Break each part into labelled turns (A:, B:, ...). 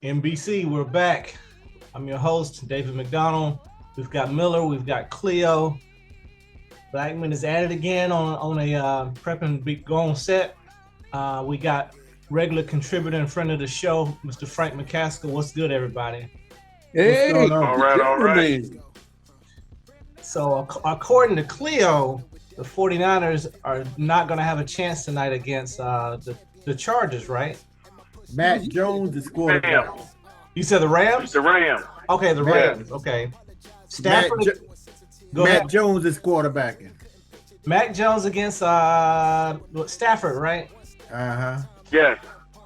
A: MBC, we're back. I'm your host, David McDonald. We've got Miller, we've got Cleo. Blackman is at it again on a prep and be going set. We got regular contributor and friend of the show, Mr. Frank McCaskill. What's good, everybody?
B: Hey,
C: all right.
A: So according to Cleo, the 49ers are not going to have a chance tonight against the Chargers, right?
B: Matt Jones is quarterback.
A: You said the Rams?
C: The Rams.
A: Okay, the Rams. Okay. Stafford.
B: Matt Jones is quarterbacking.
A: Mac Jones against Stafford, right?
C: Yes.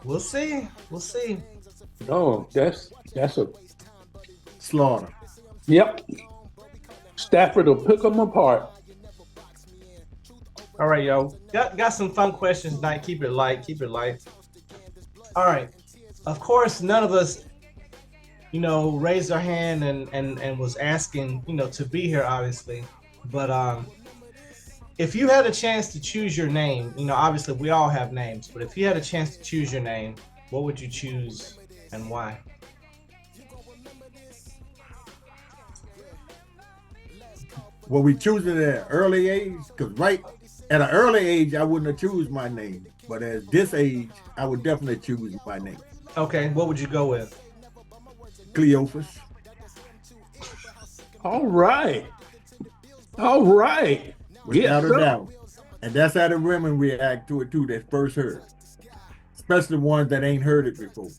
A: We'll see.
D: Oh, that's a
B: Slaughter.
D: Yep. Stafford will pick them apart.
A: All right, yo. Got some fun questions tonight. Keep it light. All right. Of course, none of us, raised our hand and was asking, to be here, obviously. But if you had a chance to choose your name, obviously we all have names, but if you had a chance to choose your name, what would you choose and why?
B: Well, we choose it at an early age, because at an early age, I wouldn't have choose my name. But at this age, I would definitely choose my name.
A: Okay, what would you go with?
B: Cleophas.
D: All right.
B: Without a doubt. And that's how the women react to it too, that first heard. Especially ones that ain't heard it before.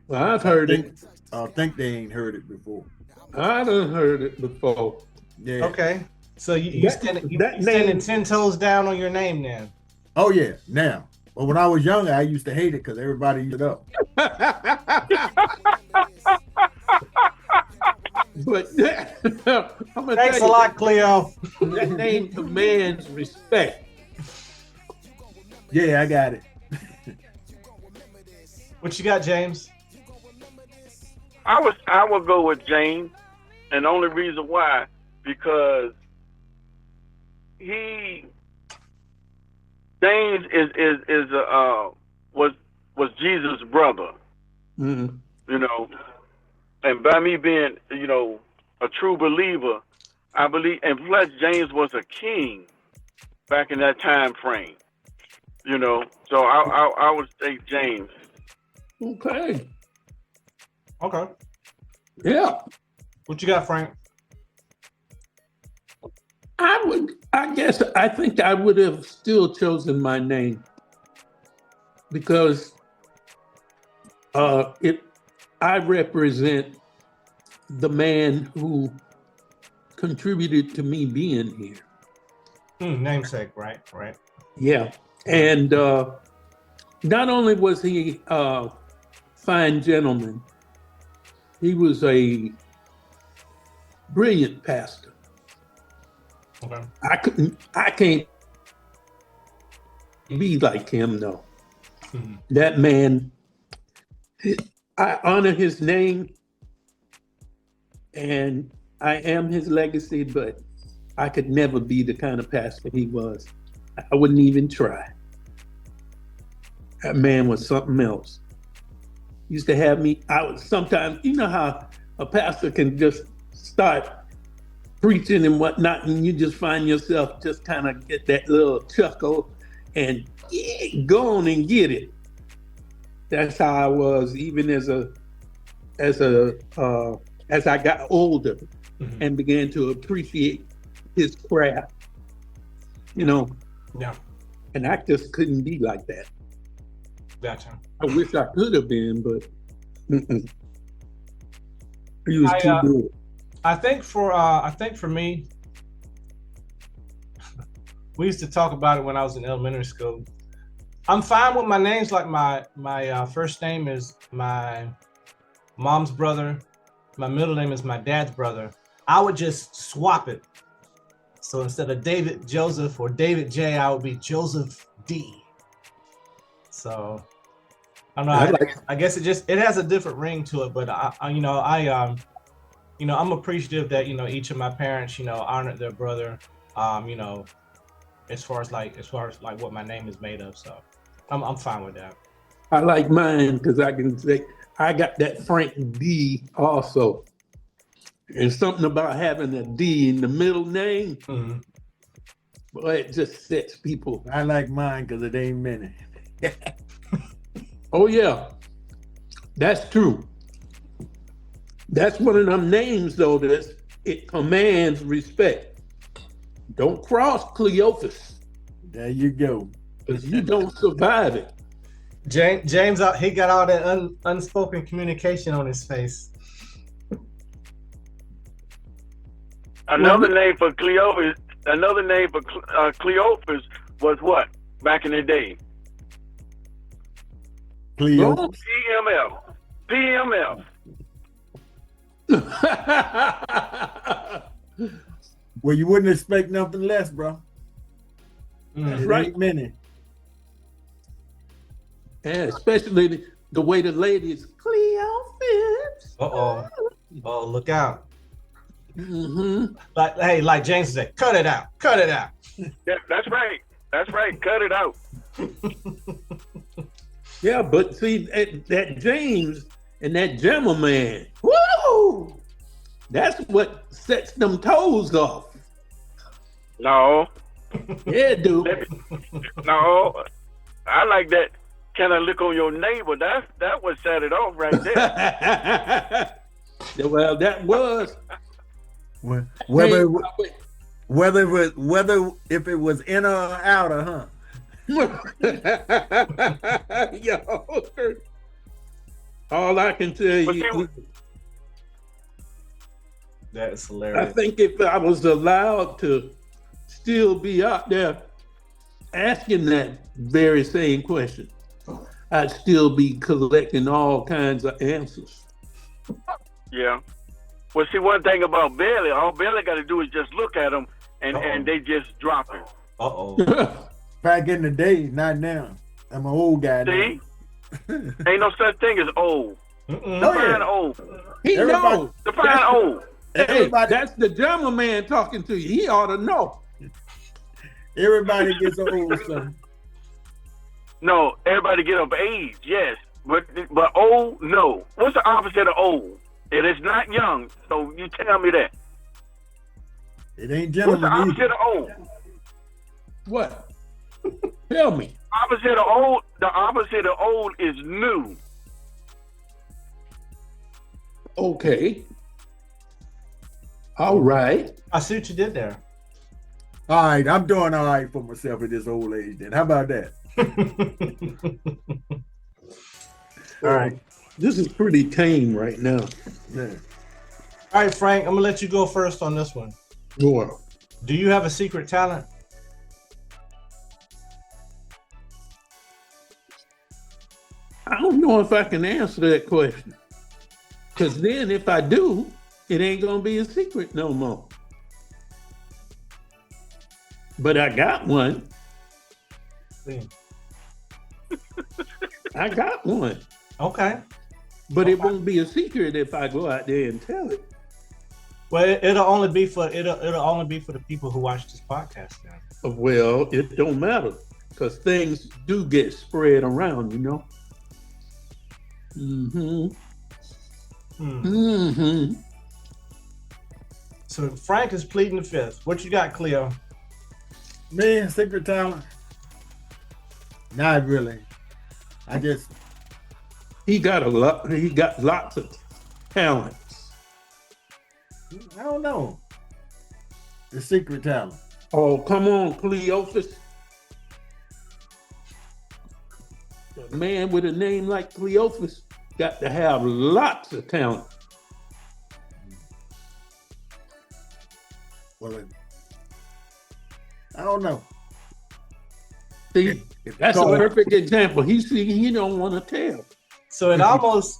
D: Well, I've heard it.
B: I think they ain't heard it before.
D: I done heard it before.
B: Yeah.
A: Okay. So you standing 10 toes down on your name then?
B: Oh yeah, now. But when I was younger, I used to hate it because everybody used it up.
D: But I'm gonna
A: Thanks a
D: tell you,
A: lot, Cleo.
D: that name commands respect.
B: Yeah, I got it.
A: What you got, James?
C: I would go with James, and the only reason why, because James was Jesus' brother.
D: Mm-hmm.
C: And by me being, a true believer, I believe, and plus James was a king back in that time frame, So I would say James.
D: Okay.
A: Okay.
D: Yeah.
A: What you got, Frank?
D: I think I would have still chosen my name because I represent the man who contributed to me being here.
A: Namesake, right.
D: Yeah. And not only was he a fine gentleman, he was a brilliant pastor.
A: Okay.
D: I can't be like him, though.
A: Mm-hmm.
D: That man, I honor his name and I am his legacy, but I could never be the kind of pastor he was. I wouldn't even try. That man was something else. Used to have me, sometimes, you know how a pastor can just start preaching and whatnot, and you just find yourself just kind of get that little chuckle and go on and get it. That's how I was, even as I got older and began to appreciate his craft. Yeah. And I just couldn't be like that.
A: Gotcha.
D: I wish I could have been, but he was too good.
A: I think for me, we used to talk about it when I was in elementary school. I'm fine with my names. Like my first name is my mom's brother. My middle name is my dad's brother. I would just swap it. So instead of David Joseph or David J, I would be Joseph D. So I don't know. I guess it has a different ring to it, but I'm appreciative that each of my parents honored their brother. As far as what my name is made of. So I'm fine with that.
D: I like mine because I can say I got that Frank D also. And something about having a D in the middle name,
A: Mhm.
D: boy, it just sets people.
B: I like mine because it ain't many.
D: Oh yeah, that's true. That's one of them names though that it commands respect. Don't cross Cleophas,
B: There you go.
D: because you don't survive it.
A: James, he got all that unspoken communication on his face.
C: Another name for Cleophas. Another name for Cleophas was what back in the day?
B: Cleo.
C: PMF.
B: Well, you wouldn't expect nothing less, bro.
A: Mm.
B: It
D: Right.
B: ain't many.
D: And especially the way the ladies, Cleophas.
A: Uh-oh. Oh, look out.
D: Mm-hmm.
A: Like James said, cut it out. Cut it out.
C: Yeah, that's right. That's right. Cut it out.
D: Yeah, but see that James and that Gemma man, woo! That's what sets them toes off.
C: No,
D: Yeah, dude.
C: no. I like that kind of look on your neighbor. That would set it off right there.
D: Well, that was
B: Whether if it was in or outer, huh?
D: Yo, all I can tell you,
A: That's
D: I
A: hilarious.
D: think if I was allowed to still be out there asking that very same question, I'd still be collecting all kinds of answers.
C: Yeah. Well, see, one thing about Bailey, all Bailey got to do is just look at him, and they just drop him.
A: Uh-oh.
B: Back in the day, not now. I'm an old guy now.
C: See? Ain't no such thing as old.
A: Mm-mm.
B: Oh,
C: Define
B: yeah.
C: old.
D: He
B: Everybody-
D: knows.
C: Define old.
D: Hey,
B: Everybody-
D: that's the German man talking to you. He ought to know.
B: Everybody gets old, son.
C: No, everybody get of age, yes. But old, no. What's the opposite of old? It is not young, so you tell me that.
B: It ain't
C: What's the
B: gentlemen
C: opposite
B: either.
C: of old?
D: What? Tell me.
C: Opposite of old, the opposite of old is new.
D: Okay. All right.
A: I see what you did there.
B: All right, I'm doing all right for myself at this old age then. How about that?
A: All right.
D: This is pretty tame right now.
B: Yeah.
A: All right, Frank, I'm gonna let you go first on this one.
D: Sure.
A: Do you have a secret talent?
D: I don't know if I can answer that question. Because then if I do, it ain't going to be a secret no more. But I got one. I got one.
A: Okay.
D: But it won't be a secret if I go out there and tell it.
A: Well, it'll only be for the people who watch this podcast now.
D: Well, it don't matter. Because things do get spread around, you know. Mm-hmm. Mm-hmm.
A: So Frank is pleading the fifth. What you got, Cleo?
B: Man, secret talent? Not really. I just
D: He got a lot. He got lots of talents.
B: I don't know. The secret talent.
D: Oh, come on, Cleophas. A man with a name like Cleophas got to have lots of talent.
B: Well, I don't know.
D: See, that's a perfect example. He don't want to tell.
A: So it almost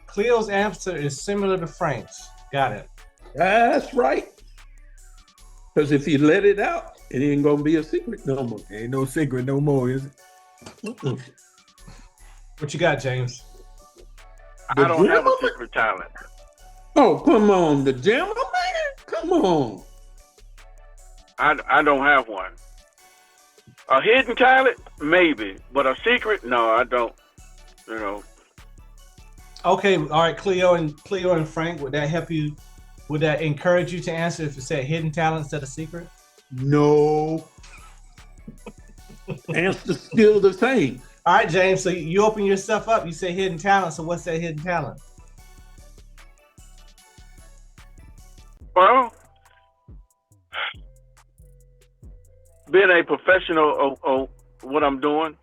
A: Cleo's answer is similar to Frank's. Got it.
D: That's right. Because if you let it out, it ain't gonna be a secret no more.
B: Ain't no secret no more, is it?
D: Mm-mm.
A: What you got, James?
C: I don't have a secret talent.
D: Oh, come on, the Jammer man. Come on.
C: I don't have one. A hidden talent, maybe, but a secret, no, I don't. You know.
A: Okay, all right, Cleo and Frank, would that help you? Would that encourage you to answer if you said hidden talent instead of secret?
B: No.
D: Answer's still the same.
A: All right, James. So you open yourself up. You say hidden talent. So what's that hidden talent?
C: Well, being a professional of what I'm doing.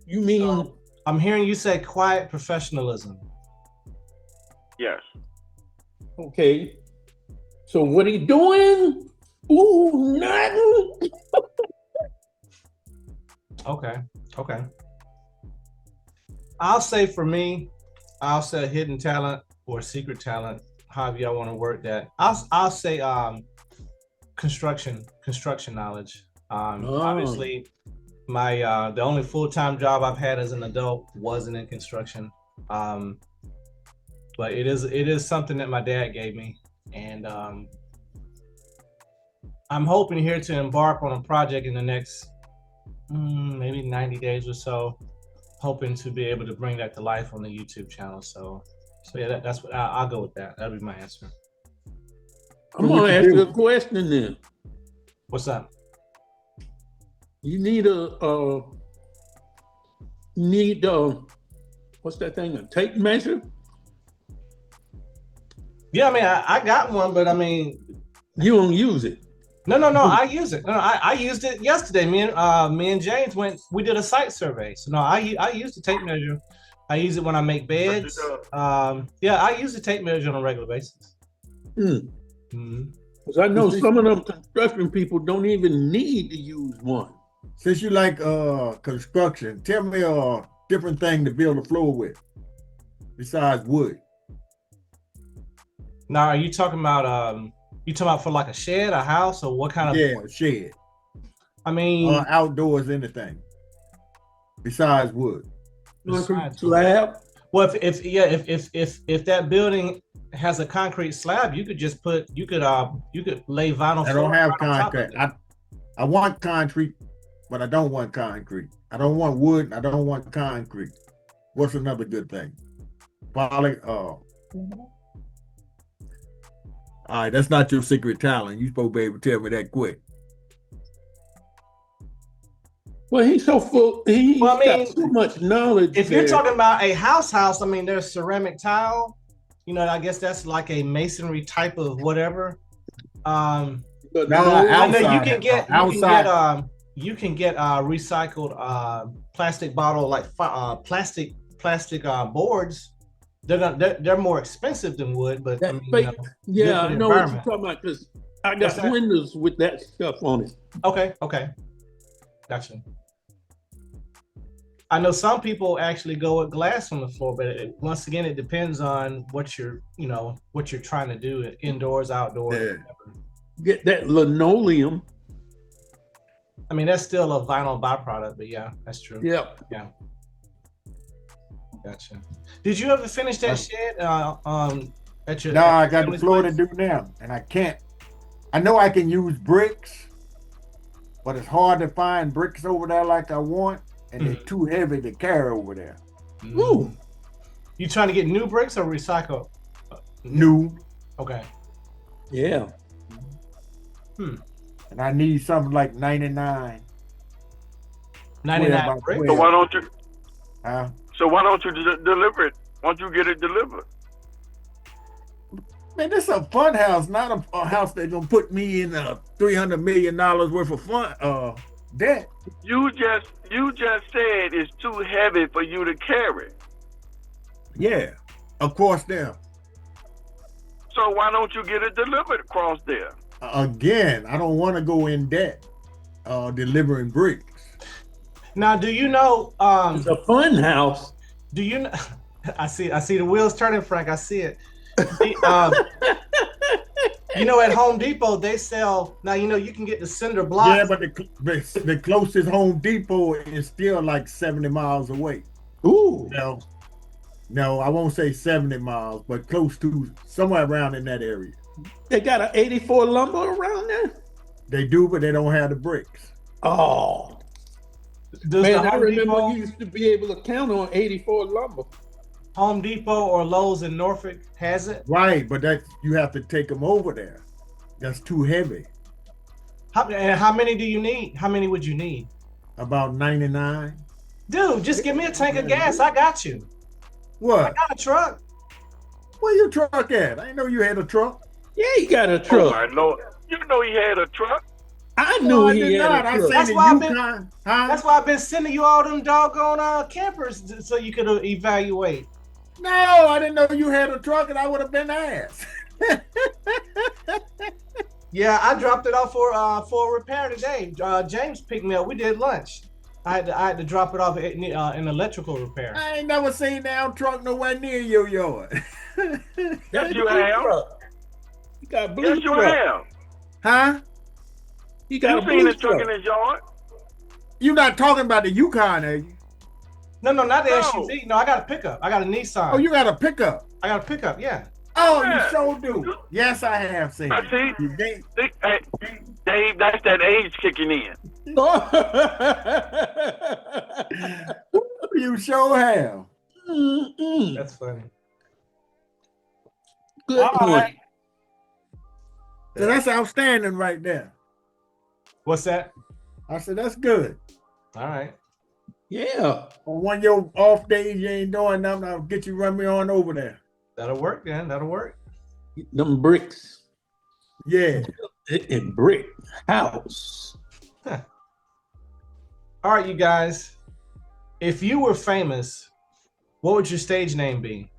D: You mean?
A: I'm hearing you say quiet professionalism.
C: Yes.
D: Okay. So what are you doing? Ooh, nothing.
A: Okay. I'll say for me, I'll say hidden talent or secret talent, however y'all want to work that. I'll say construction knowledge. Obviously, my the only full-time job I've had as an adult wasn't in construction, but it is something that my dad gave me, and I'm hoping here to embark on a project in the next maybe 90 days or so, hoping to be able to bring that to life on the YouTube channel. So yeah, that's what I'll go with that. That'll be my answer.
D: I'm gonna ask you a question then.
A: What's up?
D: You need what's that thing? A tape measure?
A: Yeah, I mean, I got one, but I mean,
D: you don't use it.
A: No, I use it. No, I used it yesterday. Me and James we did a site survey. So no, I use the tape measure. I use it when I make beds. Yeah, I use the tape measure on a regular basis.
D: Because I know some of them construction people don't even need to use one.
B: Since you like construction, tell me a different thing to build a floor with besides wood.
A: Now, are you talking about for like a shed, a house, or what kind of?
B: Yeah, a shed.
A: I mean,
B: outdoors, anything besides wood.
D: Slab.
A: Well, if that building has a concrete slab, you could lay vinyl.
B: I don't have concrete. I want concrete, but I don't want concrete. I don't want wood. I don't want concrete. What's another good thing? All right, that's not your secret talent. You supposed to be able to tell me that quick.
D: Well, he's so full. He's got so much knowledge.
A: If you're talking about a house, I mean, there's ceramic tile. You know, I guess that's like a masonry type of whatever.
B: Outside,
A: I know you can get recycled plastic bottle, like plastic boards. They're more expensive than wood, but I mean,
D: yeah, I know what you're talking about because I got windows with that stuff on it.
A: Okay, gotcha. I know some people actually go with glass on the floor, but once again, it depends on what you're trying to do, indoors, outdoors.
B: Yeah.
D: Get that linoleum.
A: I mean, that's still a vinyl byproduct, but yeah, that's true.
D: Yeah.
A: Gotcha. Did you ever finish that shed at your?
B: No, I got the floor to do now, and I can't. I know I can use bricks, but it's hard to find bricks over there like I want, and they're too heavy to carry over there.
A: Ooh. You trying to get new bricks or recycle?
B: New.
A: Okay.
D: Yeah.
B: And I need something like 99.
A: 99 bricks?
C: So why don't you?
B: Huh?
C: So why don't you deliver it? Why don't you get it delivered?
B: Man, this is a fun house, not a house that's gonna put me in $300 million worth of debt.
C: You just said it's too heavy for you to carry.
B: Yeah, across there.
C: So why don't you get it delivered across there?
B: Again, I don't want to go in debt delivering bricks.
A: Now, do you know?
D: It's a fun house.
A: Do you know? I see the wheels turning, Frank. I see it. You know, at Home Depot they sell now. You know, you can get the cinder blocks.
B: Yeah, but the closest Home Depot is still like 70 miles away.
D: Ooh.
B: No, I won't say 70 miles, but close to somewhere around in that area.
D: They got an 84 lumber around there?
B: They do, but they don't have the bricks.
D: Oh.
A: Does
D: Man,
A: the
D: I
A: Home
D: remember
A: Depot,
D: you used to be able to count on 84 lumber.
A: Home Depot or Lowe's in Norfolk has it?
B: Right, but that you have to take them over there. That's too heavy.
A: How many do you need? How many would you need?
B: About 99.
A: Dude, just give me a tank of gas. I got you. I
B: What?
A: got a truck.
B: Where your truck at? I didn't know you had a truck.
D: Yeah, he got a
C: Oh
D: truck.
C: my Lord! You know he had a truck.
D: I
B: No,
D: knew
B: I
D: he
B: did
D: had
B: not.
D: a
B: I
D: truck.
B: say
A: That's
B: the
A: why I've been-
B: Yukon. Huh?
A: That's why I've been sending you all them doggone campers so you could evaluate.
B: No, I didn't know you had a truck, and I would have been asked.
A: Yeah, I dropped it off for a repair today. James picked me up. We did lunch. I had to drop it off in an electrical repair.
B: I ain't never seen that truck nowhere near your yard.
D: That's
C: You
D: blue
C: have.
D: truck. He got a blue
C: Yes, you
D: truck.
C: have.
B: Huh?
D: He got
C: You
D: a
C: seen
D: blue
C: his truck
D: truck.
C: in his yard?
B: You not talking about the Yukon, are you?
A: No, not the
C: No.
A: SUV. No, I got a pickup. I got a Nissan.
B: Oh, you got a pickup.
A: I got a pickup. Yeah.
B: Oh,
C: Yeah.
B: you sure do. Yes, I have seen
C: I
B: it.
C: see.
B: You did.
C: Hey, Dave, that's that age kicking in.
B: You sure have.
D: Mm-mm.
A: That's funny.
D: Good
B: All
D: point.
B: right. So that's outstanding right there.
A: What's that?
B: I said, that's good.
A: All right.
D: Yeah.
B: On one of your off days, you ain't doing nothing, I'll get you run me on over there.
A: That'll work then. That'll work.
D: Them bricks.
B: Yeah.
D: In brick house.
A: All right, you guys. If you were famous, what would your stage name be?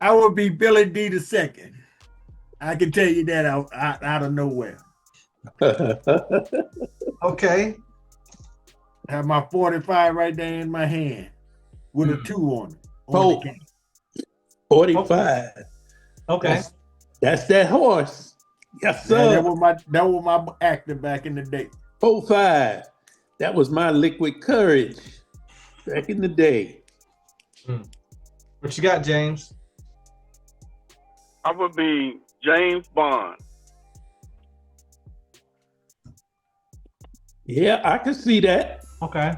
B: I would be Billy D the second. I can tell you that out of nowhere.
A: Okay.
B: I have my 45 right there in my hand with a 2 on it.
D: Oh. 45.
A: Okay.
D: That's that horse. Yes,
B: Yeah,
D: sir.
B: that was my actor back in the day.
D: 45. That was my liquid courage back in the day.
A: What you got, James?
C: I would be James Bond.
D: Yeah, I can see that.
A: Okay.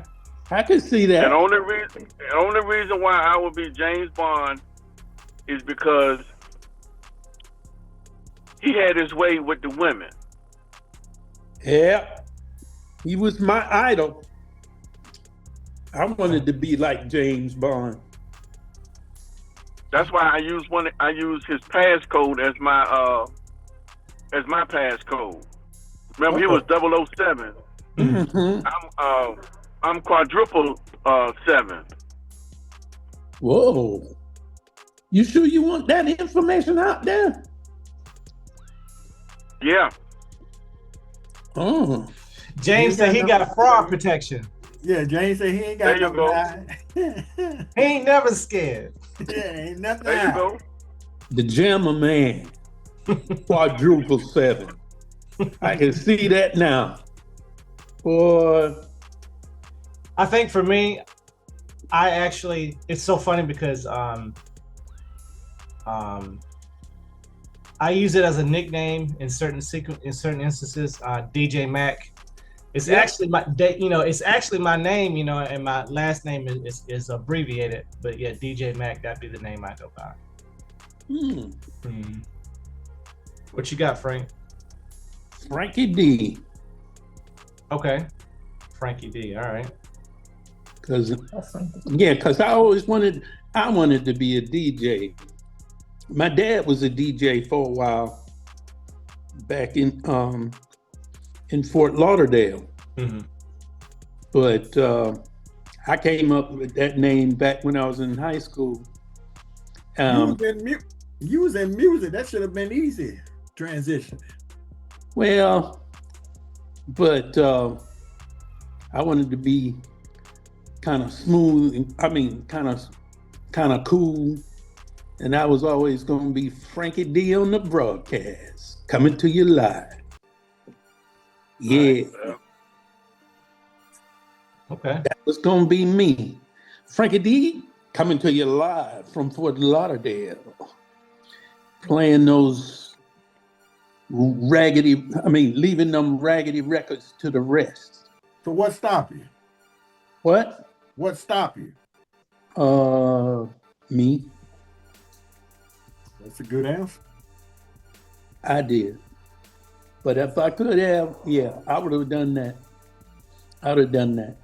D: I can see that.
C: And the only reason why I would be James Bond is because he had his way with the women.
D: Yeah. He was my idol. I wanted to be like James Bond.
C: That's why I use his passcode as my passcode. Remember, he was 007.
D: Mm-hmm.
C: I'm quadruple 7.
D: Whoa. You sure you want that information out there?
C: Yeah.
D: Oh.
A: James said he got fraud protection.
B: Yeah, James said he ain't got
C: There you go.
B: nothing.
A: He ain't never scared.
B: Yeah, ain't nothing.
C: There you go.
D: The Jammer Man. Quadruple 7. I can see that now. Boy.
A: I think for me, it's so funny because I use it as a nickname in certain instances. DJ Mac. It's actually it's actually my name, and my last name is abbreviated. But yeah, DJ Mac, that'd be the name I go by. What you got, Frank?
D: Frankie D.
A: Okay, Frankie D. All right.
D: Cause I always wanted to be a DJ. My dad was a DJ for a while back in Fort Lauderdale.
A: Mm-hmm.
D: But I came up with that name back when I was in high school.
B: You was in music. That should have been easy transition.
D: Well, but I wanted to be kind of smooth. Kind of cool. And I was always going to be Frankie D on the broadcast, coming to you live. Yeah.
A: Okay.
D: That was going to be me. Frankie D coming to you live from Fort Lauderdale, playing those leaving them raggedy records to the rest.
B: So what stopped you?
D: What?
B: What stopped you?
D: Me.
B: That's a good answer.
D: I did. But if I could have, yeah, I would have done that. I would have done that.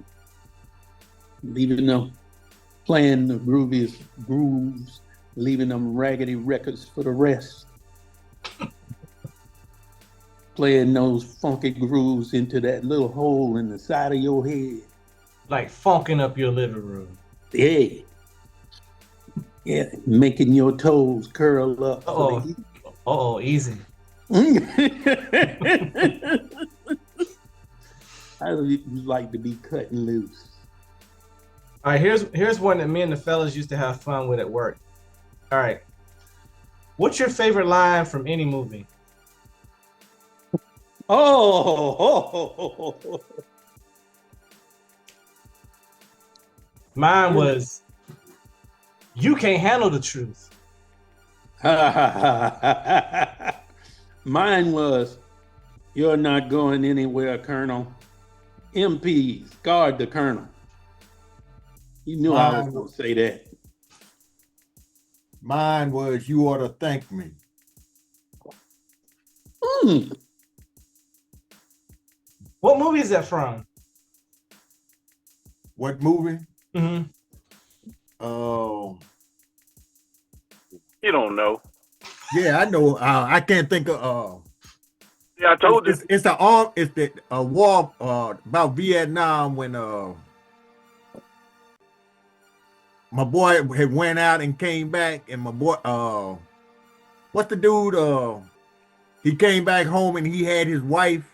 D: Leaving them playing the grooviest grooves, leaving them raggedy records for the rest. Playing those funky grooves into that little hole in the side of your head.
A: Like funking up your living room.
D: Yeah. Yeah, making your toes curl up.
A: Uh-oh, easy.
D: I like to be cutting loose.
A: All right, here's one that me and the fellas used to have fun with at work. All right. What's your favorite line from any movie?
D: Oh.
A: Mine was, "You can't handle the truth."
D: Mine was, "You're not going anywhere, Colonel. MPs, guard the Colonel." You knew I was going to say that.
B: Mine was, "You ought to thank me."
A: What movie is that from?
B: What movie?
A: Mm-hmm.
B: Oh.
C: You don't know.
B: Yeah, I know. I can't think of.
C: Yeah, I told you.
B: It's the war about Vietnam when my boy had went out and came back, and my boy what's the dude he came back home and he had his wife,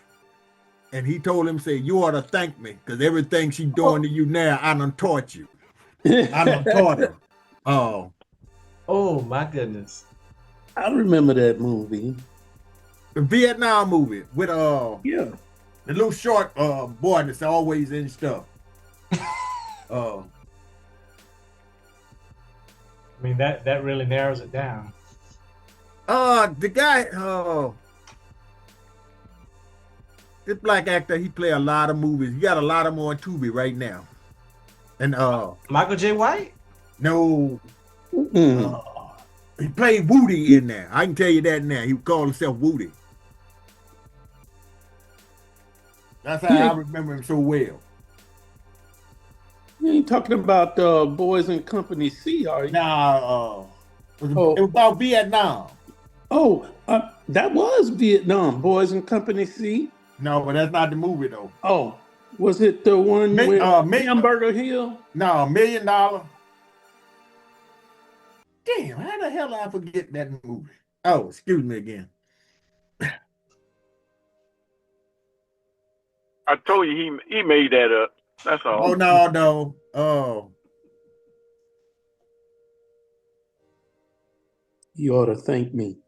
B: and he told him, say, "You ought to thank me, because everything she's doing to you now, I done taught you. I done taught her."
A: Oh my goodness.
D: I remember that movie.
B: The Vietnam movie with
D: Yeah.
B: the little short boy that's always in stuff.
A: I mean, that really narrows it down.
B: The guy, this black actor, he play a lot of movies. He got a lot of them on Tubi right now. And
A: Michael J. White?
B: no, he played Woody in there. I can tell you that now. He called himself Woody. That's how I remember him so well.
D: You ain't talking about Boys in Company C, are you?
B: Nah, it was about Vietnam.
D: Oh, that was Vietnam, Boys in Company C.
B: No, but that's not the movie though.
D: Oh, was it the one with Hamburger Hill?
B: No, $1 Million. Damn, how the hell I forget that movie? Oh, excuse me again.
C: I told you he made that up. That's all.
B: Oh no. Oh.
D: You ought to thank me.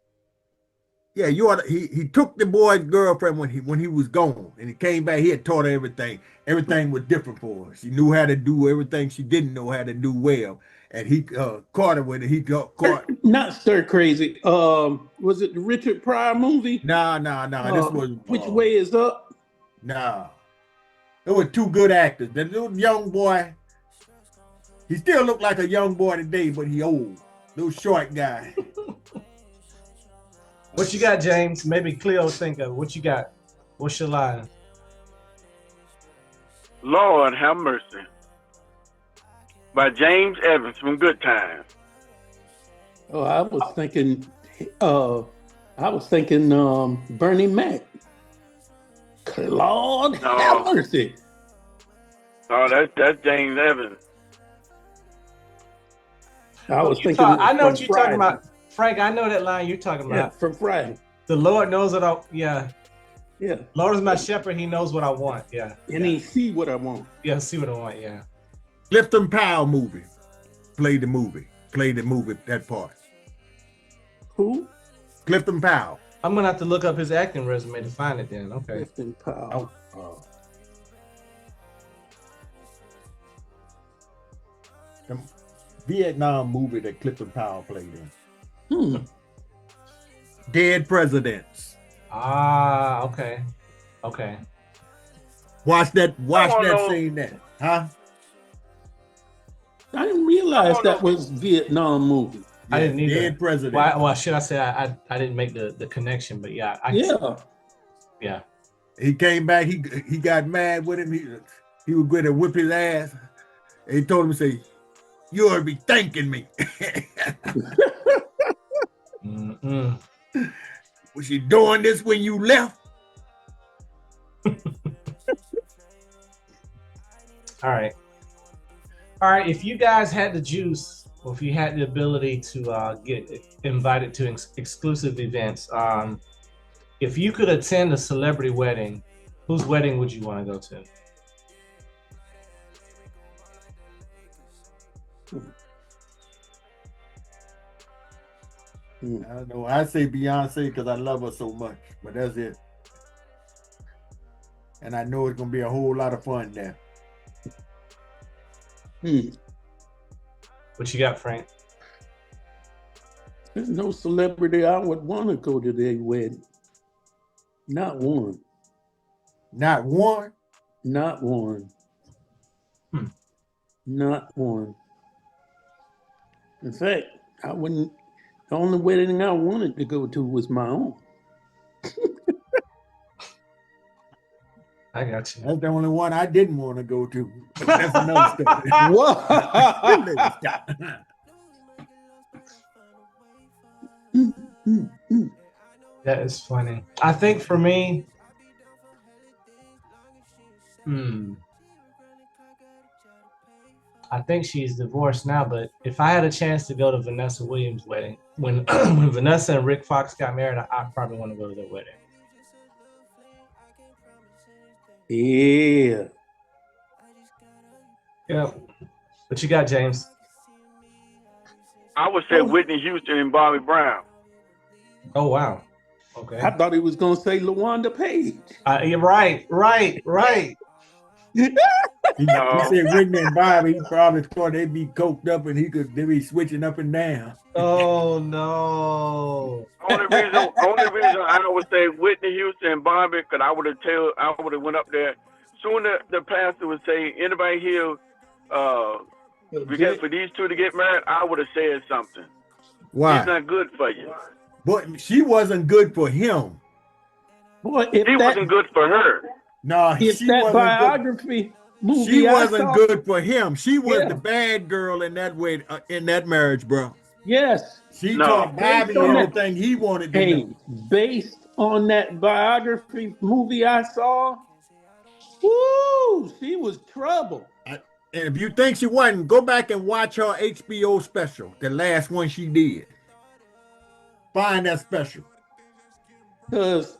B: Yeah, you ought to, he took the boy's girlfriend when he was gone, and he came back. He had taught her everything. Everything was different for her. She knew how to do everything she didn't know how to do well. And he caught her with it. He got caught.
D: Not stir crazy. Was it the Richard Pryor movie?
B: Nah. This was
D: Which Way Is Up?
B: Nah. There were two good actors. The little young boy, he still looked like a young boy today, but he old. Little short guy.
A: What you got, James? Maybe Cleo think of what you got. What's your line?
C: Lord have mercy. By James Evans from Good Times.
D: Oh, I was thinking Bernie Mac. Lord have mercy.
C: Oh, that's James Evans.
D: I was thinking.
A: I know what you're talking about, Frank. I know that line you're talking about.
D: Yeah, from Friday.
A: The Lord knows what I. Yeah.
D: Yeah.
A: Lord is my shepherd. He knows what I want. Yeah.
D: And he see what I want.
A: Yeah, see what I want. Yeah.
B: Clifton Powell movie. Played the movie. That part.
D: Who?
B: Clifton Powell.
A: I'm gonna have to look up his acting resume to find it. Then, okay.
D: Clifton Powell.
B: The Vietnam movie that Clifton Powell played in. Dead Presidents.
A: Ah, okay. Okay.
B: Watch that
C: I wanna know.
B: scene there. Huh?
D: I didn't
C: I
D: realize
C: wanna
D: that
C: know.
D: was Vietnam movie.
A: I
B: Yeah,
A: didn't either.
B: dead president.
A: Well, should I say I didn't make the connection, but yeah,
D: Yeah.
A: yeah.
B: He came back. He got mad with him. He was going to whip his ass. And he told him to say, "You ought to be thanking me."
A: Mm-mm.
B: Was you doing this when you left?
A: All right. All right. If you guys had the juice, or if you had the ability to get invited to exclusive events, if you could attend a celebrity wedding, whose wedding would you want to go to?
B: I don't know. I say Beyonce because I love her so much, but that's it. And I know it's gonna be a whole lot of fun there.
A: What you got, Frank?
D: There's no celebrity I would want to go to their wedding. Not one.
B: Not one.
D: Not one. Not one. In fact, I wouldn't. The only wedding I wanted to go to was my own.
A: I got you.
B: That's the only one I didn't want to go to. But that's another story.
D: What?
A: That is funny. I think for me, I think she's divorced now, but if I had a chance to go to Vanessa Williams' wedding, when when Vanessa and Rick Fox got married, I probably want to go to their wedding.
D: Yeah.
A: Yeah. What you got, James?
C: I would say Whitney Houston and Bobby Brown.
A: Oh, wow. Okay.
D: I thought he was going to say LaWanda Page.
A: You're right.
B: He said Whitney and Bobby. He probably thought they'd be coked up and they'd be switching up and down.
A: Oh, no.
C: Only reason I would say Whitney Houston and Bobby, because I would have went up there. Soon the pastor would say, anybody here for these two to get married, I would have said something.
B: Why?
C: He's not good for you.
B: But she wasn't good for him.
D: Boy,
C: He wasn't good for her.
B: No,
D: if
B: she
D: that
B: wasn't
D: biography
B: good.
D: movie
B: She
D: I
B: wasn't
D: saw,
B: good for him. She was
D: Yeah.
B: the bad girl in that way, in that marriage, bro.
D: Yes.
B: She
C: No.
B: taught Bobby
D: Based on that-
B: everything he wanted to
D: Hey,
B: know.
D: based on that biography movie I saw, woo, she was trouble.
B: And if you think she wasn't, go back and watch her HBO special, the last one she did. Find that special.
D: Because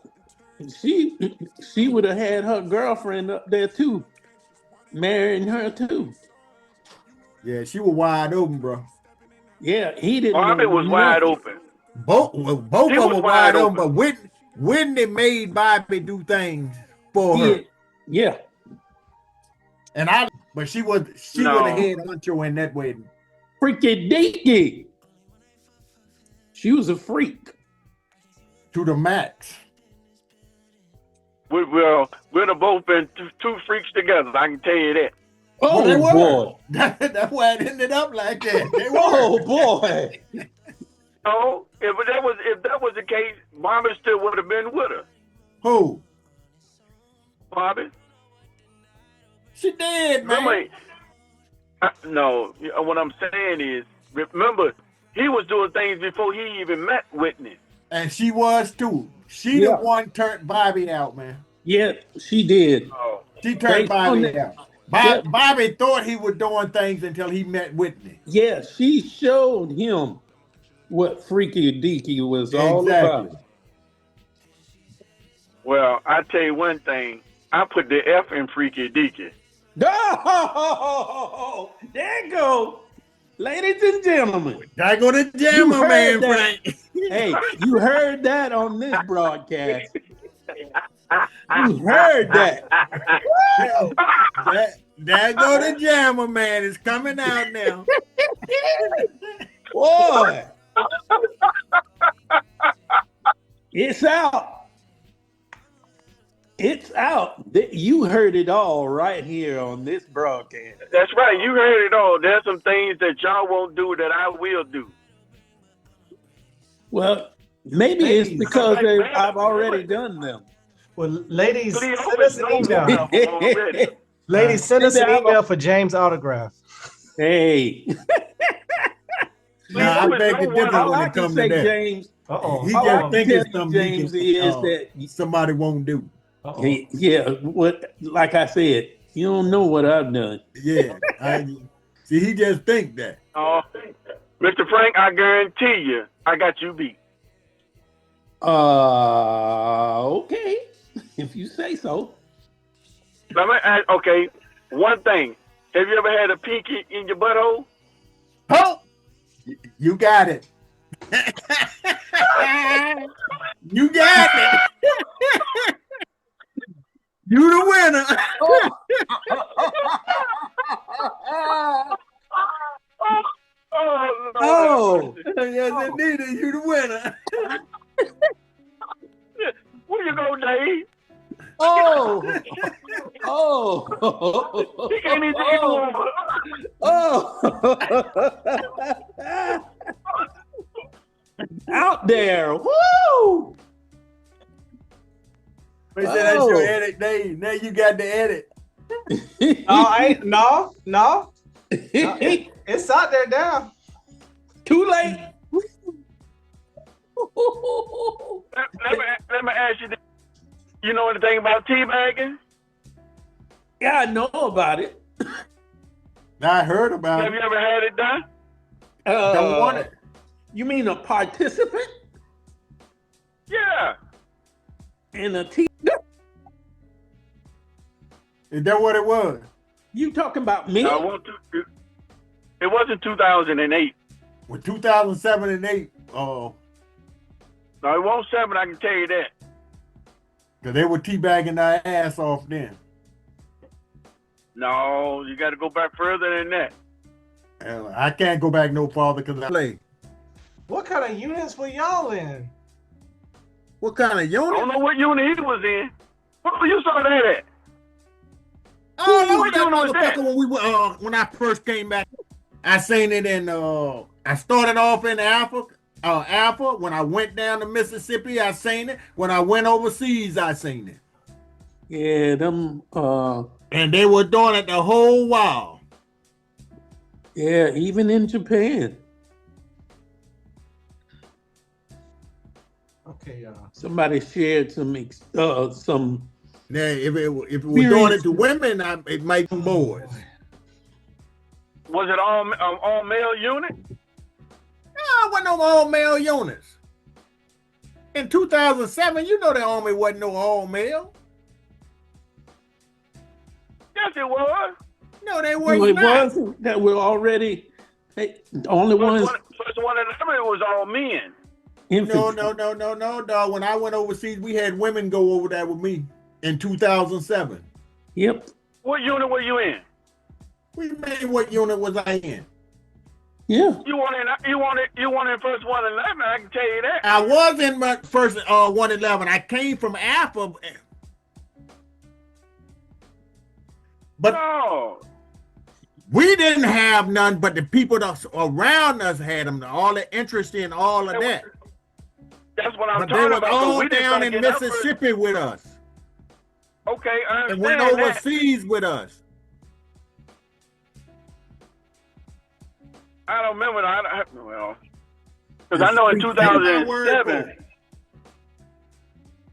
D: she would have had her girlfriend up there too, marrying her too.
B: Yeah, she was wide open, bro.
D: Yeah, he didn't.
C: Bobby
D: know
C: was wide
D: nothing.
C: open.
B: Both
C: He
B: of them
C: was
B: were
C: wide
B: wide open,
C: open.
B: but Whitney made Bobby do things for her.
D: Yeah.
B: But she was
C: No.
B: the head honcho in that wedding.
D: Freaky deaky. She was a freak.
B: To the max.
C: We'd have both been two freaks together. I can tell you that.
D: Oh,
B: Well, they were.
D: boy.
B: That's why it ended up like that. They were.
D: Oh, boy.
C: No, if that was the case, Bobby still would have been with her.
B: Who?
C: Bobby.
B: She did, man.
C: Remember, no, what I'm saying is, remember, he was doing things before he even met Whitney.
B: And she was too. She the one turned Bobby out, man.
D: Yeah, she did.
C: Oh.
B: She turned
D: Based on
B: Bobby
D: that-
B: out. Bobby thought he was doing things until he met Whitney.
D: Yeah, she showed him what freaky deaky was all about.
C: Well, I tell you one thing. I put the F in freaky deaky.
D: Oh, there you go. Ladies and gentlemen.
B: I go to Jammer, man,
D: that.
B: Frank.
D: Hey, you heard that on this broadcast. You heard that.
B: That go to Jammer, man. It's coming out now.
D: Boy. It's out. It's out. You heard it all right here on this broadcast.
C: That's right. You heard it all. There's some things that y'all won't do that I will do.
D: Well, maybe it's because I've already done them.
A: Well, ladies,
C: Please
A: send us an email.
C: already.
A: Ladies, send us an email for James' autograph.
D: Hey.
B: Nah, I beg to differ when it comes to that.
D: James.
B: He just thinking something
D: James is that
B: somebody won't do.
D: Yeah, what? Like I said, you don't know what I've done.
B: Yeah, see, he just think that.
C: Mr. Frank, I guarantee you, I got you beat.
D: Okay, if you say so.
C: Let me ask, okay, one thing. Have you ever had a pinky in your butthole?
B: Oh, you got it. You got it. You the winner. Yes, indeed, you the winner.
C: Where you go, Dave? He can't even get over.
D: Out there. Woo!
B: They said that's your edit, Dave. Now you got the edit.
A: No. It's out there now.
D: Too late.
C: Let me ask you this. You know anything about teabagging?
D: Yeah, I know about it.
B: I heard about
C: Have
B: it.
C: you ever had it done?
B: Don't want it.
D: You mean a participant
C: Yeah.
D: in a team?
B: Is that what it was?
D: You talking about me?
C: It wasn't 2008.
B: With 2007 and 8,
C: No, it won't 7, I can tell you that.
B: because they were teabagging their ass off then.
C: No, you got to go back further than that.
B: I can't go back no farther because I play.
A: What kind of units were y'all in?
B: What kind of
C: I
B: unit?
C: don't know what unit he was in. Where you saw that at?
B: Oh, that
C: What
B: was that
C: unit was that?
B: motherfucker when we were when I first came back. I seen it in I started off in Alpha. When I went down to Mississippi, I seen it. When I went overseas, I seen it.
D: Yeah, them.
B: And they were doing it the whole while.
D: Yeah, even in Japan.
A: Okay, y'all.
D: Somebody shared some.
B: Now, if it was doing it to women, it might be boys.
C: Was it all male unit?
B: No, it wasn't no all male units. In 2007, you know the army wasn't no all male.
C: Yes, it was.
B: No, they
D: Well,
B: weren't.
D: it wasn't that we're already the only ones.
C: First one of them, it was all men.
B: No, dog. When I went overseas, we had women go over there with me in 2007.
D: Yep.
C: What unit were you in?
B: We made what unit was I in?
D: Yeah.
C: You want in first 111, I can tell you that.
B: I was in my first 111. I came from Alpha. But
C: No.
B: we didn't have none, but the people that around us had them, all the interest in all of that.
C: That's what I'm
B: But they
C: talking
B: were
C: about.
B: all
C: We
B: down in
C: didn't get
B: Mississippi with us
C: Okay, I
B: and
C: understand
B: went
C: that.
B: overseas with us.
C: I don't remember. Because I know in 2007,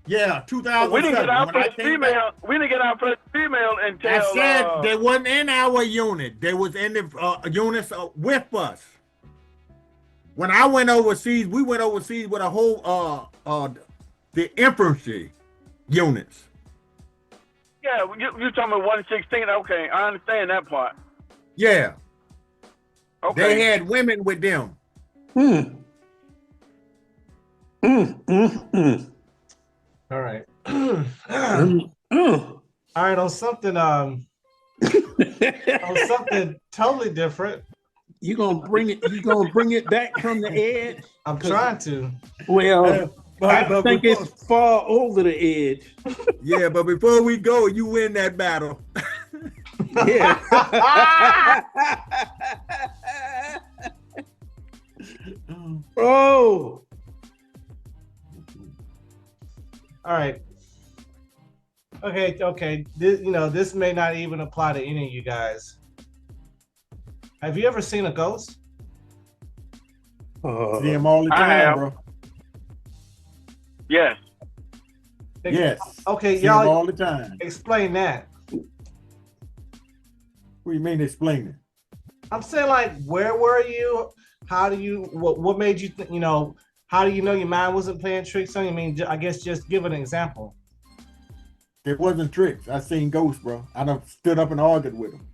B: Yeah, 2007.
C: we didn't get our
B: when I
C: first
B: came
C: female.
B: back.
C: We didn't get our first female until.
B: I said they wasn't in our unit. They was in the units with us. When I went overseas, we went overseas with a whole the infantry units.
C: Yeah, you talking about 116? Okay, I understand that part.
B: Yeah,
C: Okay.
B: they had women with them.
A: All right. All right, on something totally different.
D: You gonna bring it back from the edge?
A: I'm trying to.
D: Well,
B: But
D: think
B: before,
D: it's far over the edge.
B: yeah, but before we go, you win that battle.
D: Yeah. Bro.
A: All right. Okay. This may not even apply to any of you guys. Have you ever seen a ghost?
B: See him all the
C: I
B: time,
C: have.
B: bro.
C: Yes.
B: Yes.
A: Okay,
B: See him
A: y'all
B: all the time.
A: explain that.
B: What do you mean explain it?
A: I'm saying, like, where were you? How do you? What made you think? How do you know your mind wasn't playing tricks on you? I mean, I guess just give an example.
B: It wasn't tricks. I seen ghosts, bro. I done stood up and argued with him.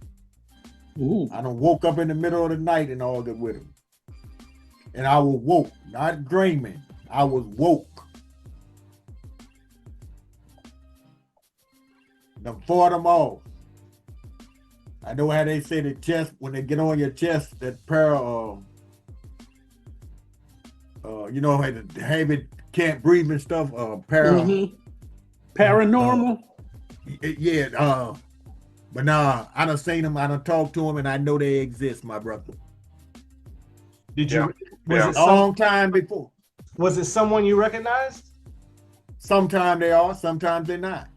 D: Ooh.
B: I done woke up in the middle of the night and argued with him. And I was woke, not dreaming. I was woke. Done fought them off. I know how they say the chest, when they get on your chest, that pair of, heavy can't breathe and stuff,
D: Paranormal?
B: Yeah, but nah, I done seen them, I done talked to them, and I know they exist, my brother.
A: Did you?
C: Yeah.
A: Was
B: A long time before.
A: Was it someone you recognized?
B: Sometimes they are, sometimes they're not.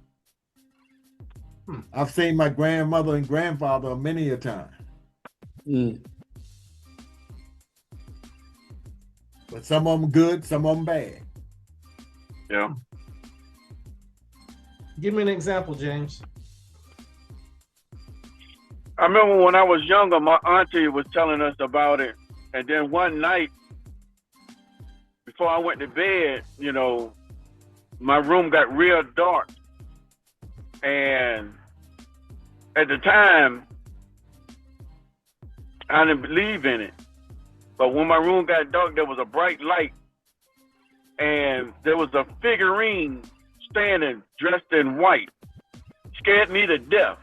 B: I've seen my grandmother and grandfather many a time. But some of them good, some of them bad.
C: Yeah.
A: Give me an example, James.
C: I remember when I was younger, my auntie was telling us about it. And then one night, before I went to bed, my room got real dark. And at the time, I didn't believe in it. But when my room got dark, there was a bright light. And there was a figurine standing dressed in white. Scared me to death.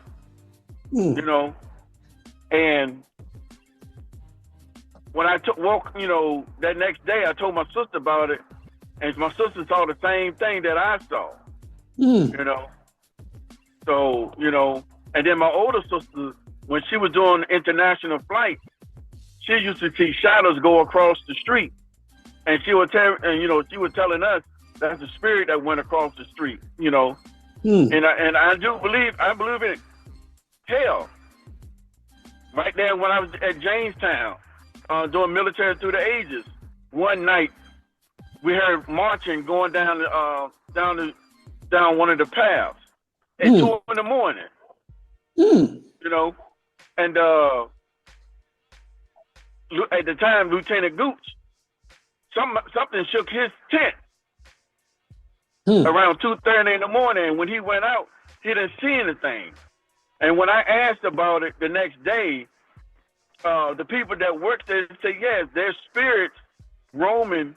C: And when I woke, that next day, I told my sister about it, and my sister saw the same thing that I saw. So, and then my older sister, when she was doing international flight, she used to see shadows go across the street, and she was telling us that's the spirit that went across the street. And I believe in hell. Right there when I was at Jamestown, doing military through the ages, one night we heard marching going down one of the paths at 2 in the morning. And at the time, Lieutenant Gooch, something shook his tent around 2:30 in the morning. And when he went out, he didn't see anything. And when I asked about it the next day, the people that worked there said, yes, there's spirits roaming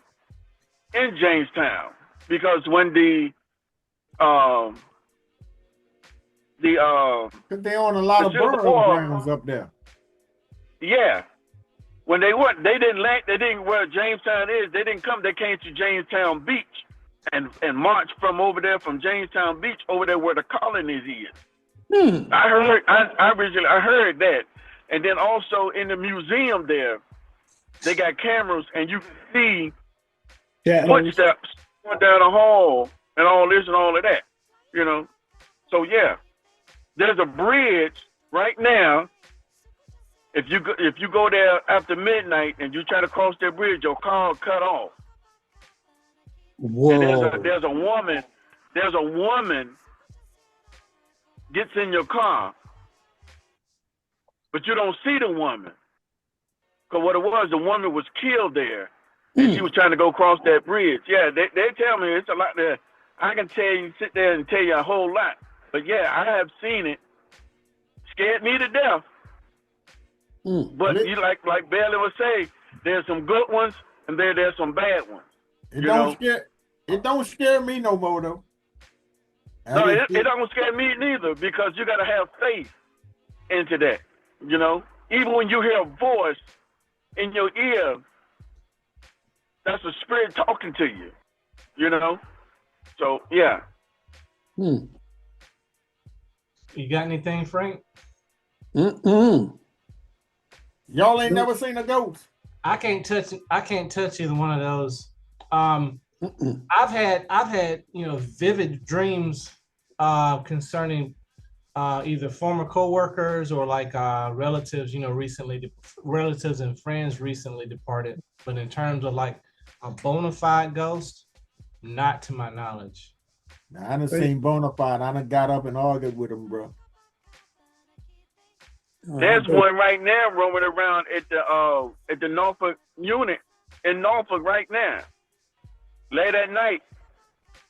C: in Jamestown. Because when
B: Cause they own a lot of burial grounds up there.
C: Yeah. When they didn't where Jamestown is, they came to Jamestown Beach and marched from over there from Jamestown Beach over there where the colonies is. I heard that. And then also in the museum there, they got cameras and you can see footsteps going down the hall and all this and all of that. So yeah, there's a bridge right now. If you go there after midnight and you try to cross that bridge, your car will cut off.
D: Whoa.
C: And there's a woman gets in your car, but you don't see the woman. Because what it was, the woman was killed there, and she was trying to go across that bridge. Yeah, they tell me it's a lot there. I can sit there and tell you a whole lot. But yeah, I have seen it. Scared me to death. But you like Bailey would say, there's some good ones and there's some bad ones.
B: It don't scare me no more though.
C: No, it don't scare me neither, because you gotta have faith into that. Even when you hear a voice in your ear, that's a spirit talking to you. You know. So yeah.
D: Hmm.
A: You got anything, Frank?
D: Mm-mm.
B: Y'all ain't never seen a ghost.
A: I can't touch either one of those.
D: Mm-mm.
A: I've had vivid dreams concerning either former coworkers or like relatives, relatives and friends recently departed. But in terms of like a bona fide ghost, not to my knowledge.
B: Now, I done seen Bonafide. I done got up and argued with him, bro.
C: There's one right now roaming around at the Norfolk unit in Norfolk right now. Late at night,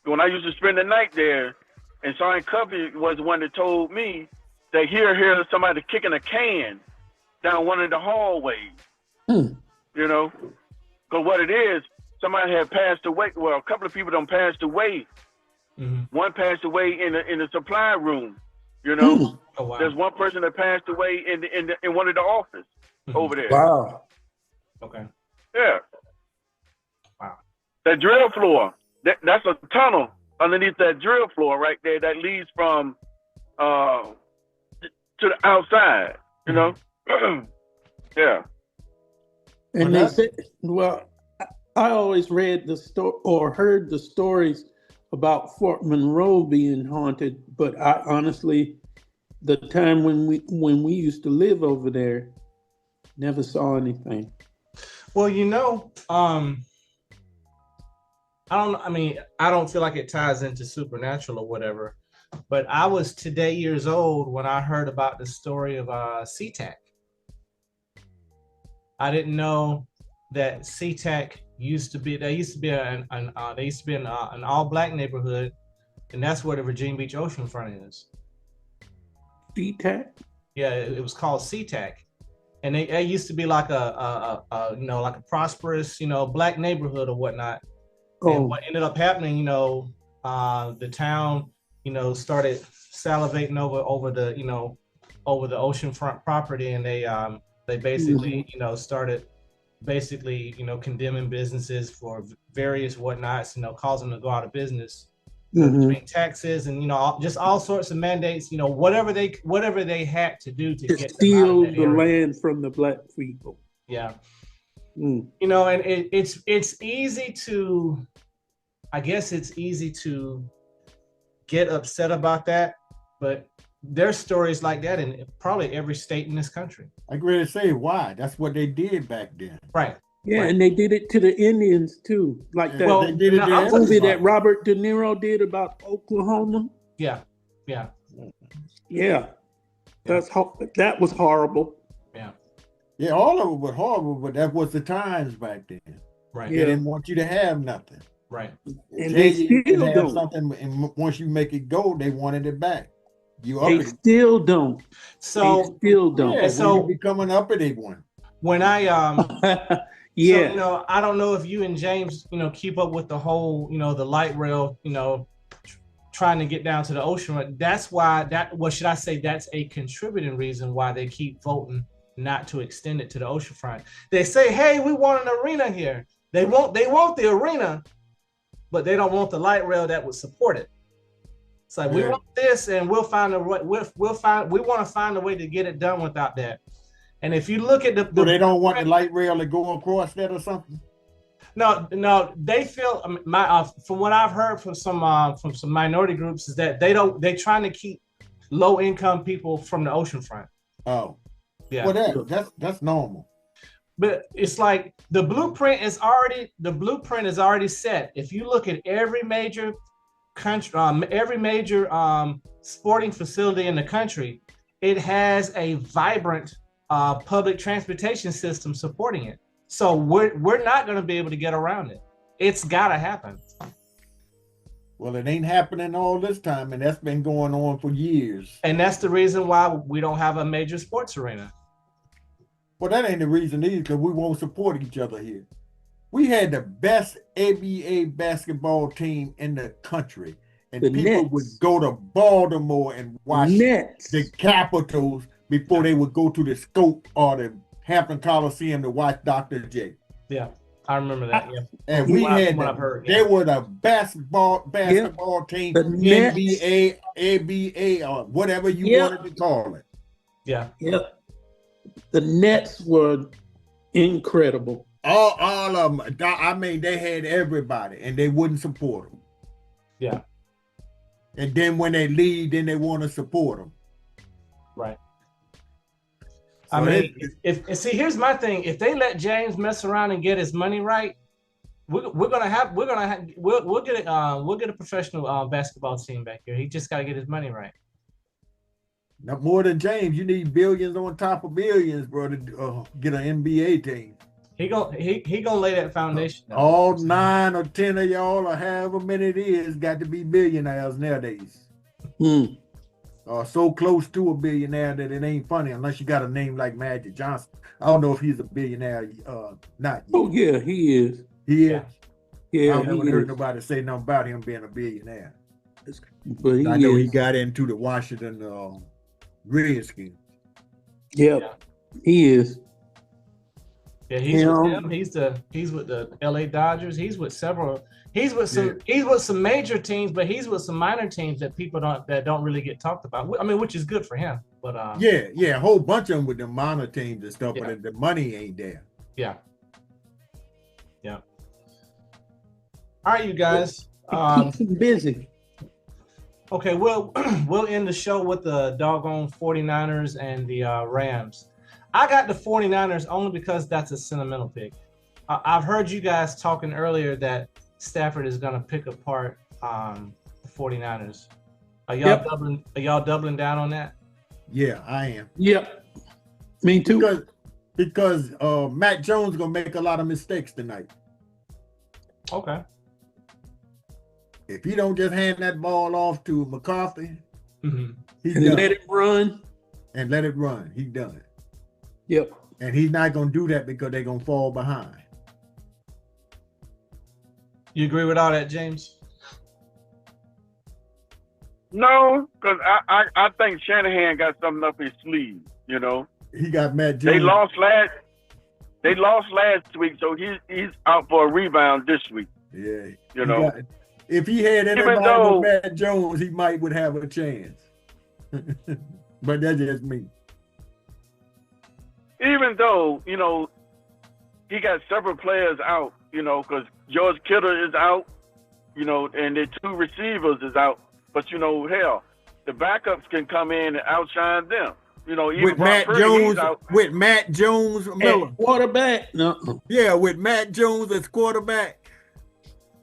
C: when I used to spend the night there, and Sergeant Cuffy was the one that told me that hear somebody kicking a can down one of the hallways.
D: Hmm.
C: You know, because what it is, somebody had passed away. Well, a couple of people done passed away.
A: Mm-hmm.
C: One passed away in the supply room. You know,
D: Hmm.
A: Oh wow.
C: there's one person that passed away in one of the offices over there.
D: Wow.
A: Okay.
C: Yeah.
A: Wow.
C: That drill floor, that's a tunnel underneath that drill floor right there that leads from to the outside, you know? Yeah.
D: And they said, well, I always read the story or heard the stories about Fort Monroe being haunted, but I honestly, the time when we used to live over there, never saw anything.
A: Well, I don't feel like it ties into supernatural or whatever, but I was today years old when I heard about the story of SeaTac. I didn't know that SeaTac used to be an all black neighborhood, and that's where the Virginia Beach oceanfront is.
D: SeaTac?
A: Yeah, it was called SeaTac, and they used to be like a prosperous black neighborhood or whatnot. And what ended up happening, the town, started salivating over the oceanfront property, and they basically, started condemning businesses for various whatnots, causing them to go out of business. Between taxes and just all sorts of mandates, whatever they had to do to get
D: steal
A: them out of that
D: the
A: area.
D: land from the black people.
A: Yeah.
D: Mm.
A: And it's easy to, I guess it's easy to get upset about that, but there's stories like that in probably every state in this country.
B: I agree to say why. That's what they did back then.
A: Right.
D: Yeah,
A: Right.
D: and they did it to the Indians too, like
B: Yeah,
D: that
A: Well,
B: they did it to
A: I'm
D: movie
B: everybody.
D: that Robert De Niro did about Oklahoma.
A: Yeah.
D: Yeah,
A: Yeah.
D: that was horrible.
A: Yeah.
B: Yeah, all of it was horrible, but that was the times back then.
A: Right.
B: They didn't want you to have nothing.
A: Right.
D: And they
B: You can
D: still
B: have
D: don't.
B: something, and once you make it go, they wanted it back. You
D: They
B: uppity.
D: still don't.
A: So
D: They still don't.
B: Yeah,
A: so-
B: when you become an uppity one.
A: when I
D: Yeah.
A: So, I don't know if you and James, keep up with the whole, the light rail, trying to get down to the ocean. That's why that's a contributing reason why they keep voting not to extend it to the oceanfront. They say, hey, we want an arena here. They want the arena, but they don't want the light rail that would support it. It's like, we want this, and we want to find a way to get it done without that. And if you look at
B: So they don't want the light rail to go across that or something?
A: No, they feel from what I've heard from some minority groups is that they're trying to keep low income people from the oceanfront.
B: Oh,
A: Yeah.
B: well, that's normal.
A: But it's like the blueprint is already set. If you look at every major country, every major sporting facility in the country, it has a vibrant public transportation system supporting it. So we're not going to be able to get around it. It's got to happen.
B: Well, it ain't happening all this time, and that's been going on for years.
A: And that's the reason why we don't have a major sports arena.
B: Well, that ain't the reason either, because we won't support each other here. We had the best ABA basketball team in the country, and
D: The
B: people
D: Nets.
B: would go to Baltimore and watch
D: Nets.
B: the Capitals before they would go to the Scope or the Hampton Coliseum to watch Dr. J.
A: Yeah. I remember that. Yeah.
B: And
A: From
B: we
A: what
B: had
A: I've heard.
B: they
A: Yeah.
B: were the basketball team,
D: The Nets.
B: NBA, ABA, or whatever you
D: Yep.
B: wanted to call it.
A: Yeah.
D: Yep. The Nets were incredible.
B: All of them. I mean, they had everybody, and they wouldn't support them.
A: Yeah.
B: And then when they leave, then they want to support them.
A: Right.
B: So
A: I mean, if see, here's my thing. If they let James mess around and get his money right, we'll get a professional basketball team back here. He just got to get his money right.
B: Not more than James. You need billions on top of billions, bro, to get an NBA team.
A: He gonna lay that foundation.
B: All 9 or 10 of y'all, or however many it is, got to be billionaires nowadays. So close to a billionaire that it ain't funny unless you got a name like Magic Johnson. I don't know if he's a billionaire. Not yet.
D: Oh yeah, he is.
B: He is.
D: Yeah,
B: I haven't heard nobody say nothing about him being a billionaire.
D: But
B: I know he got into the Washington Redskins.
D: Yep, he is.
A: Yeah, he's with them. He's with the LA Dodgers. He's with several. He's with some major teams, but he's with some minor teams that people don't really get talked about. I mean, which is good for him. But
B: a whole bunch of them with the minor teams and stuff, but the money ain't there.
A: Yeah. Yeah. All right, you guys.
D: Keep busy.
A: Okay, we'll end the show with the doggone 49ers and the Rams. I got the 49ers only because that's a sentimental pick. I've heard you guys talking earlier that Stafford is going to pick apart the 49ers. Are y'all doubling down on that?
B: Yeah, I am.
D: Yep. Me too.
B: Because Matt Jones is going to make a lot of mistakes tonight.
A: Okay.
B: If he don't just hand that ball off to McCarthy, he's
D: and
B: done.
D: let it run.
B: And let it run. He's done.
D: Yep.
B: And he's not going to do that because they're going to fall behind.
A: You agree with all that, James?
C: No, because I think Shanahan got something up his sleeve. You know,
B: he got Matt Jones.
C: They lost last week, so he's out for a rebound this week.
B: Yeah,
C: you know,
B: if he had anybody with Matt Jones, he would have a chance. But that's just me.
C: Even though, you know, he got several players out, you know, because George Kittle is out, you know, and the 2 receivers is out. But, you know, hell, the backups can come in and outshine them. You know, even
B: with Matt Jones, with Matt Jones, Miller.
D: Quarterback. No.
B: Yeah, with Matt Jones as quarterback.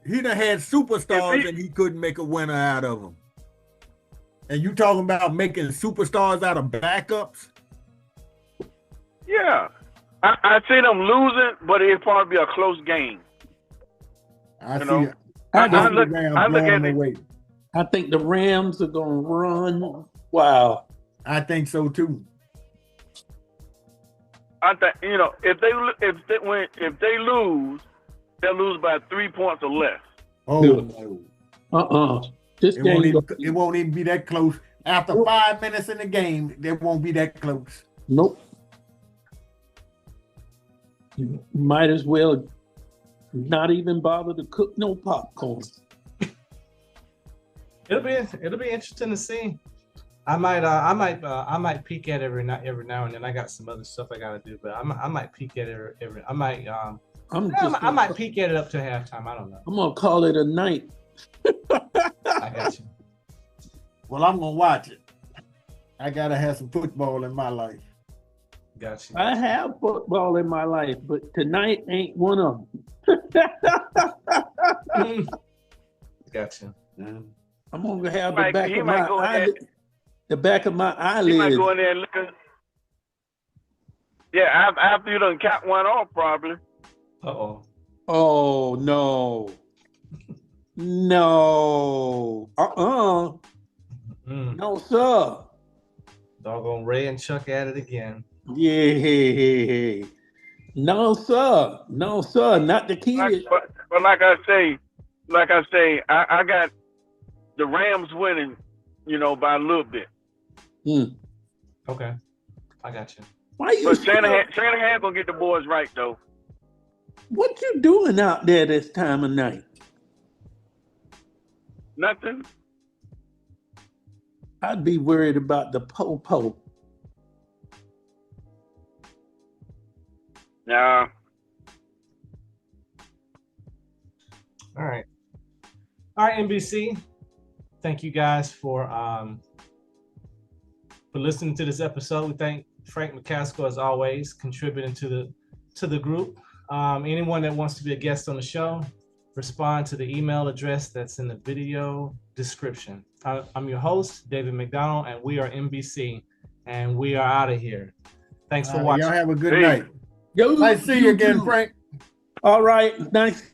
B: He done had superstars and he couldn't make a winner out of them. And you talking about making superstars out of backups?
C: Yeah. I see them losing, but it'll probably be a close game.
B: I
C: look
B: at it.
D: I think the Rams are going to run. Wow.
B: I think so too.
C: I think, you know, if they lose, they'll lose by 3 points or less.
B: Oh no. It won't even be that close. After 5 minutes in the game, it won't be that close.
D: Nope. You might as well not even bother to cook no popcorn.
A: It'll be interesting to see. I might peek at it every now and then. I got some other stuff I gotta do, but I might peek at it every. I might peek at it up to halftime. I don't know.
D: I'm gonna call it a night.
A: I got you.
B: Well, I'm gonna watch it. I gotta have some football in my life.
A: Got you.
D: I have football in my life, but tonight ain't one of them.
A: Gotcha.
D: I'm gonna have the back of my eyelid.
C: He might go in there and look at. Yeah, after you done cap one off, probably.
A: Uh-oh.
D: Oh no. No. No, sir.
A: Doggone Ray and Chuck at it again.
D: Yeah. No, sir. No, sir. Not the kid.
C: But like I say, I got the Rams winning, you know, by a little bit.
A: Okay. I got you.
C: But Shanahan gonna get the boys right though.
D: What you doing out there this time of night?
C: Nothing.
D: I'd be worried about the po-po.
C: Nah.
A: All right. All right, NBC. Thank you guys for listening to this episode. We thank Frank McCaskill, as always, contributing to the group. Anyone that wants to be a guest on the show, respond to the email address that's in the video description. I'm your host, David McDonald, and we are NBC, and we are out of here. Thanks for watching.
B: Y'all have a good
C: Hey.
B: night.
D: Yo,
B: Nice to see you again,
D: too.
B: Frank.
D: All right, nice